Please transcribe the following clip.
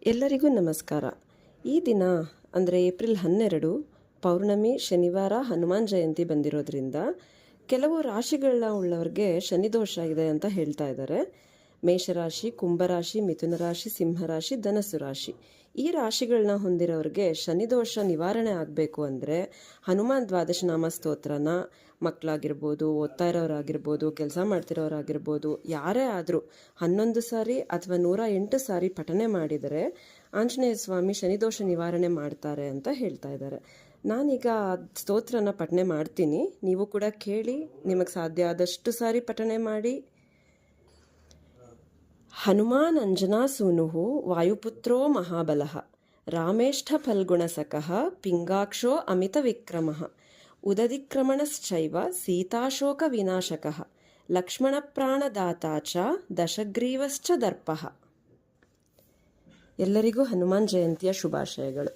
ಎಲ್ಲರಿಗೂ ನಮಸ್ಕಾರ. ಈ ದಿನ ಅಂದರೆ ಏಪ್ರಿಲ್ 12 ಪೌರ್ಣಮಿ ಶನಿವಾರ ಹನುಮಾನ್ ಜಯಂತಿ ಬಂದಿರೋದ್ರಿಂದ ಕೆಲವು ರಾಶಿಗಳನ್ನ ಉಳ್ಳವ್ರಿಗೆ ಶನಿದೋಷ ಇದೆ ಅಂತ ಹೇಳ್ತಾ ಇದ್ದಾರೆ. ಮೇಷರಾಶಿ, ಕುಂಭರಾಶಿ, ಮಿಥುನ ರಾಶಿ, ಸಿಂಹರಾಶಿ, ಧನಸ್ಸು ರಾಶಿ ಈ ರಾಶಿಗಳನ್ನ ಹೊಂದಿರೋರಿಗೆ ಶನಿದೋಷ ನಿವಾರಣೆ ಆಗಬೇಕು ಅಂದರೆ ಹನುಮಾನ್ ದ್ವಾದಶನಾಮ ಸ್ತೋತ್ರನ ಮಕ್ಕಳಾಗಿರ್ಬೋದು, ಓದ್ತಾ ಇರೋರಾಗಿರ್ಬೋದು, ಕೆಲಸ ಮಾಡ್ತಿರೋರಾಗಿರ್ಬೋದು, ಯಾರೇ ಆದರೂ 11 ಸಾರಿ ಅಥವಾ 108 ಸಾರಿ ಪಠನೆ ಮಾಡಿದರೆ ಆಂಜನೇಯ ಸ್ವಾಮಿ ಶನಿದೋಷ ನಿವಾರಣೆ ಮಾಡ್ತಾರೆ ಅಂತ ಹೇಳ್ತಾ ಇದ್ದಾರೆ. ನಾನೀಗ ಸ್ತೋತ್ರನ ಪಠನೆ ಮಾಡ್ತೀನಿ, ನೀವು ಕೂಡ ಕೇಳಿ, ನಿಮಗೆ ಸಾಧ್ಯ ಆದಷ್ಟು ಸಾರಿ ಪಠನೆ ಮಾಡಿ. ಹನುಮಾನ್ ಅಂಜನಾಸೂನುಃ ವಾಯುಪುತ್ರೋ ಮಹಾಬಲಃ ರಾಮೇಷ್ಠ ಫಲ್ಗುಣಸಕಃ ಪಿಂಗಾಕ್ಷೋ ಅಮಿತ ವಿಕ್ರಮಃ ಉದಧಿಕ್ರಮಣಶ್ಚೈವ ಸೀತಾಶೋಕ ವಿನಾಶಕಃ ಲಕ್ಷ್ಮಣ ಪ್ರಾಣದಾತಾ ಚ ದಶಗ್ರೀವಶ್ಚ ದರ್ಪಃ. ಎಲ್ಲರಿಗೂ ಹನುಮಾನ್ ಜಯಂತಿಯ ಶುಭಾಶಯಗಳು.